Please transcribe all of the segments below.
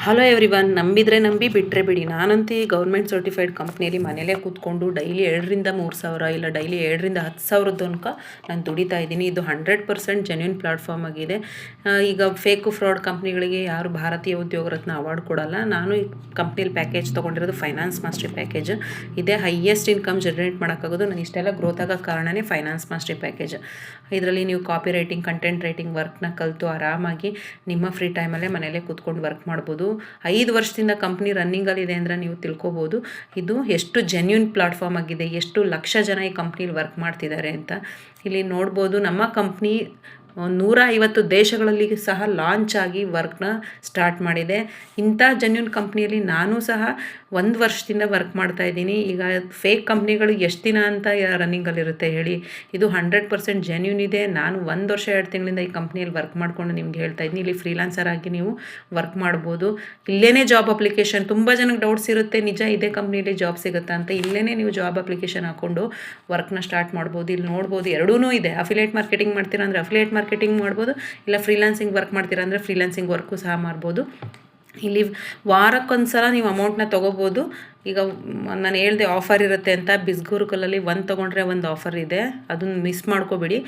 Hello everyone. ನಂಬಿದರೆ ನಂಬಿ ಬಿಟ್ಟರೆ ಬಿಡಿ. ನಾನಂತೂ ಈ ಗೌರ್ಮೆಂಟ್ ಸರ್ಟಿಫೈಡ್ ಕಂಪ್ನಿಯಲ್ಲಿ ಮನೇಲೇ ಕೂತ್ಕೊಂಡು ಡೈಲಿ 2ರಿಂದ 3,000 ಇಲ್ಲ ಡೈಲಿ 7ರಿಂದ 10,000 ತನಕ ನಾನು ದುಡಿತಾ ಇದ್ದೀನಿ. ಇದು 100% ಜೆನ್ಯೂನ್ ಪ್ಲಾಟ್ಫಾರ್ಮ್ ಆಗಿದೆ. ಈಗ ಫೇಕು ಫ್ರಾಡ್ ಕಂಪ್ನಿಗಳಿಗೆ ಯಾರು ಭಾರತೀಯ ಉದ್ಯೋಗ ರತ್ನ ಅವಾರ್ಡ್ ಕೊಡಲ್ಲ. ನಾನು ಈ ಕಂಪ್ನಿಯಲ್ಲಿ ಪ್ಯಾಕೇಜ್ ತೊಗೊಂಡಿರೋದು ಫೈನಾನ್ಸ್ ಮಾಸ್ಟ್ರಿ ಪ್ಯಾಕೇಜ್. ಇದೇ ಹೈಯೆಸ್ಟ್ ಇನ್ಕಮ್ ಜನರೇಟ್ ಮಾಡೋಕ್ಕಾಗೋದು. ನಾನು ಇಷ್ಟೆಲ್ಲ ಗ್ರೋತ್ ಆಗೋಕ್ಕೆ ಕಾರಣನೇ ಫೈನಾನ್ಸ್ ಮಾಸ್ಟ್ರಿ ಪ್ಯಾಕೇಜ್. ಇದರಲ್ಲಿ ನೀವು ಕಾಪಿ ರೈಟಿಂಗ್, ಕಂಟೆಂಟ್ ರೈಟಿಂಗ್ ವರ್ಕ್ನ ಕಲಿತು ಆರಾಮಾಗಿ ನಿಮ್ಮ ಫ್ರೀ ಟೈಮಲ್ಲೇ ಮನೇಲೇ ಕೂತ್ಕೊಂಡು ವರ್ಕ್ ಮಾಡ್ಬೋದು. 5 ವರ್ಷದಿಂದ ಕಂಪ್ನಿ ರನ್ನಿಂಗಲ್ಲಿದೆ ಅಂದರೆ ನೀವು ತಿಳ್ಕೊಬೋದು ಇದು ಎಷ್ಟು ಜೆನ್ಯೂನ್ ಪ್ಲಾಟ್ಫಾರ್ಮ್ ಆಗಿದೆ, ಎಷ್ಟು ಲಕ್ಷ ಜನ ಈ ಕಂಪ್ನಿಲಿ ವರ್ಕ್ ಮಾಡ್ತಿದ್ದಾರೆ ಅಂತ. ಇಲ್ಲಿ ನೋಡ್ಬೋದು ನಮ್ಮ ಕಂಪ್ನಿ 150 ದೇಶಗಳಲ್ಲಿ ಸಹ ಲಾಂಚ್ ಆಗಿ ವರ್ಕ್ನ ಸ್ಟಾರ್ಟ್ ಮಾಡಿದೆ. ಇಂಥ ಜೆನ್ಯೂನ್ ಕಂಪ್ನಿಯಲ್ಲಿ ನಾನು ಸಹ 1 ವರ್ಷದಿಂದ ವರ್ಕ್ ಮಾಡ್ತಾ ಇದ್ದೀನಿ. ಈಗ ಫೇಕ್ ಕಂಪ್ನಿಗಳು ಎಷ್ಟು ದಿನ ಅಂತ ರನ್ನಿಂಗಲ್ಲಿರುತ್ತೆ ಹೇಳಿ. ಇದು 100% ಜೆನ್ಯೂನ್ ಇದೆ. ನಾನು 1 ವರ್ಷ 2 ತಿಂಗಳಿಂದ ಈ ಕಂಪ್ನಿಯಲ್ಲಿ ವರ್ಕ್ ಮಾಡಿಕೊಂಡು ನಿಮ್ಗೆ ಹೇಳ್ತಾ ಇದ್ದೀನಿ. ಇಲ್ಲಿ ಫ್ರೀಲಾನ್ಸರ್ ಆಗಿ ನೀವು ವರ್ಕ್ ಮಾಡ್ಬೋದು. ಇಲ್ಲೇ ಜಾಬ್ ಅಪ್ಲಿಕೇಶನ್, ತುಂಬ ಜನಕ್ಕೆ ಡೌಟ್ಸ್ ಇರುತ್ತೆ, ನಿಜ ಇದೇ ಕಂಪ್ನಿಯಲ್ಲಿ ಜಾಬ್ ಸಿಗುತ್ತಾ ಅಂತ. ಇಲ್ಲೇ ನೀವು ಜಾಬ್ ಅಪ್ಲಿಕೇಶನ್ ಹಾಕ್ಕೊಂಡು ವರ್ಕ್ನ ಸ್ಟಾರ್ಟ್ ಮಾಡ್ಬೋದು. ಇಲ್ಲಿ ನೋಡ್ಬೋದು ಎರಡೂ ಇದೆ. ಅಫಿಲಿಯೇಟ್ ಮಾರ್ಕೆಟಿಂಗ್ ಮಾಡ್ತೀರಾ ಅಂದರೆ ಅಫಿಲಿಯೇಟ್ ಮಾರ್ಕೆಟಿಂಗ್ ಮಾಡ್ಬೋದು, ಇಲ್ಲ ಫ್ರೀಲಾನ್ಸಿಂಗ್ ವರ್ಕ್ ಮಾಡ್ತೀರಾ ಅಂದರೆ ಫ್ರೀಲಾನ್ಸಿಂಗ್ ವರ್ಕು ಸಹ ಮಾಡ್ಬೋದು. ಇಲ್ಲಿ ವಾರಕ್ಕೊಂದು ಸಲ ನೀವು ಅಮೌಂಟ್ನ ತೊಗೋಬೋದು. ಈಗ ನಾನು ಹೇಳಿದೆ ಆಫರ್ ಇರುತ್ತೆ ಅಂತ. ಬಿಸ್ಗುರುಕಲಲ್ಲಿ 1 ತೊಗೊಂಡ್ರೆ 1 ಆಫರ್ ಇದೆ, ಅದನ್ನು ಮಿಸ್ ಮಾಡ್ಕೋಬೇಡಿ.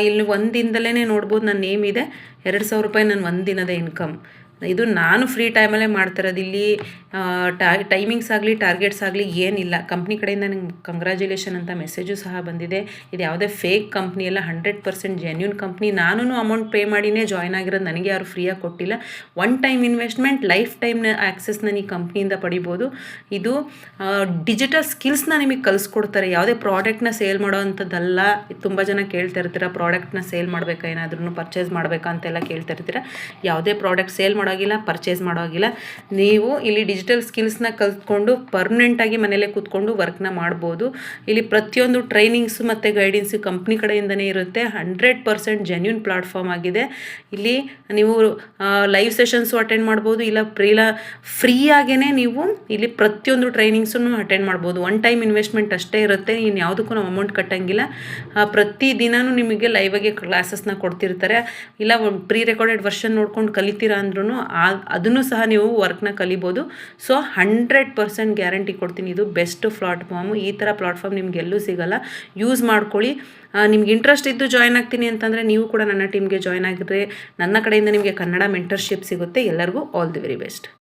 ಇಲ್ಲಿ 1 ದಿನದಲ್ಲೇ ನೋಡ್ಬೋದು ನನ್ನ ನೇಮ್ ಇದೆ. 2,000 ರೂಪಾಯಿ ನನ್ನ 1 ದಿನದ ಇನ್ಕಮ್. ಇದು ನಾನು ಫ್ರೀ ಟೈಮಲ್ಲೇ ಮಾಡ್ತಿರೋದು. ಇಲ್ಲಿ ಟೈಮಿಂಗ್ಸ್ ಆಗಲಿ ಟಾರ್ಗೆಟ್ಸ್ ಆಗಲಿ ಏನಿಲ್ಲ. ಕಂಪ್ನಿ ಕಡೆಯಿಂದ ನಂಗೆ ಕಂಗ್ರ್ಯಾಚುಲೇಷನ್ ಅಂತ ಮೆಸೇಜು ಸಹ ಬಂದಿದೆ. ಇದು ಯಾವುದೇ ಫೇಕ್ ಕಂಪ್ನಿ ಎಲ್ಲ, 100% ಜೆನ್ಯೂನ್ ಕಂಪ್ನಿ. ನಾನು ಅಮೌಂಟ್ ಪೇ ಮಾಡಿನೇ ಜಾಯ್ನ್ ಆಗಿರೋದು. ನನಗೆ ಯಾರು ಫ್ರೀಯಾಗಿ ಕೊಟ್ಟಿಲ್ಲ. 1 ಟೈಮ್ ಇನ್ವೆಸ್ಟ್ಮೆಂಟ್, ಲೈಫ್ ಟೈಮ್ನ ಆ್ಯಕ್ಸೆಸ್ನ ಈ ಕಂಪ್ನಿಯಿಂದ ಪಡಿಬೋದು. ಇದು ಡಿಜಿಟಲ್ ಸ್ಕಿಲ್ಸ್ನ ನಿಮಗೆ ಕಲಿಸ್ಕೊಡ್ತಾರೆ. ಯಾವುದೇ ಪ್ರಾಡಕ್ಟ್ನ ಸೇಲ್ ಮಾಡೋ ಅಂಥದ್ದಲ್ಲ. ತುಂಬ ಜನ ಕೇಳ್ತಾ ಇರ್ತೀರ ಪ್ರಾಡಕ್ಟ್ನ ಸೇಲ್ ಮಾಡಬೇಕಾ, ಏನಾದ್ರೂ ಪರ್ಚೇಸ್ ಮಾಡಬೇಕಾ ಅಂತೆಲ್ಲ ಕೇಳ್ತಾ ಇರ್ತೀರ. ಯಾವುದೇ ಪ್ರಾಡಕ್ಟ್ ಸೇಲ್ ಮಾಡೋಗಿಲ್ಲ, ಪರ್ಚೇಸ್ ಮಾಡೋಗಿಲ್ಲ. ನೀವು ಇಲ್ಲಿ ಡಿಜಿಟಲ್ ಸ್ಕಿಲ್ಸ್ನ ಕಲ್ತ್ಕೊಂಡು ಪರ್ಮನೆಂಟಾಗಿ ಮನೇಲೇ ಕೂತ್ಕೊಂಡು ವರ್ಕ್ನ ಮಾಡ್ಬೋದು. ಇಲ್ಲಿ ಪ್ರತಿಯೊಂದು ಟ್ರೈನಿಂಗ್ಸು ಮತ್ತು ಗೈಡೆನ್ಸು ಕಂಪ್ನಿ ಕಡೆಯಿಂದನೇ ಇರುತ್ತೆ. 100% ಜೆನ್ಯೂನ್ ಪ್ಲಾಟ್ಫಾರ್ಮ್ ಆಗಿದೆ. ಇಲ್ಲಿ ನೀವು ಲೈವ್ ಸೆಷನ್ಸು ಅಟೆಂಡ್ ಮಾಡ್ಬೋದು, ಇಲ್ಲ ಫ್ರೀಯಾಗೇ ನೀವು ಇಲ್ಲಿ ಪ್ರತಿಯೊಂದು ಟ್ರೈನಿಂಗ್ಸನ್ನು ಅಟೆಂಡ್ ಮಾಡ್ಬೋದು. 1 ಟೈಮ್ ಇನ್ವೆಸ್ಟ್ಮೆಂಟ್ ಅಷ್ಟೇ ಇರುತ್ತೆ. ಇನ್ನು ಯಾವುದಕ್ಕೂ ನಾವು ಅಮೌಂಟ್ ಕಟ್ಟಂಗಿಲ್ಲ. ಪ್ರತಿ ದಿನವೂ ನಿಮಗೆ ಲೈವಾಗೆ ಕ್ಲಾಸಸ್ನ ಕೊಡ್ತಿರ್ತಾರೆ. ಇಲ್ಲ ಪ್ರೀ ರೆಕಾರ್ಡೆಡ್ ವರ್ಷನ್ ನೋಡ್ಕೊಂಡು ಕಲಿತೀರಾ ಅಂದ್ರೂ ಅದನ್ನು ಸಹ ನೀವು ವರ್ಕ್ನ ಕಲಿಬೋದು. ಸೊ 100% ಗ್ಯಾರಂಟಿ ಕೊಡ್ತೀನಿ, ಇದು ಬೆಸ್ಟ್ ಪ್ಲಾಟ್ಫಾರ್ಮು. ಈ ಥರ ಪ್ಲಾಟ್ಫಾರ್ಮ್ ನಿಮ್ಗೆ ಎಲ್ಲೂ ಸಿಗೋಲ್ಲ. ಯೂಸ್ ಮಾಡ್ಕೊಳ್ಳಿ. ನಿಮ್ಗೆ ಇಂಟ್ರೆಸ್ಟ್ ಇದ್ದು ಜಾಯ್ನ್ ಆಗ್ತೀನಿ ಅಂತಂದರೆ ನೀವು ಕೂಡ ನನ್ನ ಟೀಮ್ಗೆ ಜಾಯ್ನ್ ಆಗಿದ್ರೆ ನನ್ನ ಕಡೆಯಿಂದ ನಿಮಗೆ ಕನ್ನಡ ಮೆಂಟರ್ಶಿಪ್ ಸಿಗುತ್ತೆ. ಎಲ್ಲರಿಗೂ ಆಲ್ ದಿ ವೆರಿ ಬೆಸ್ಟ್.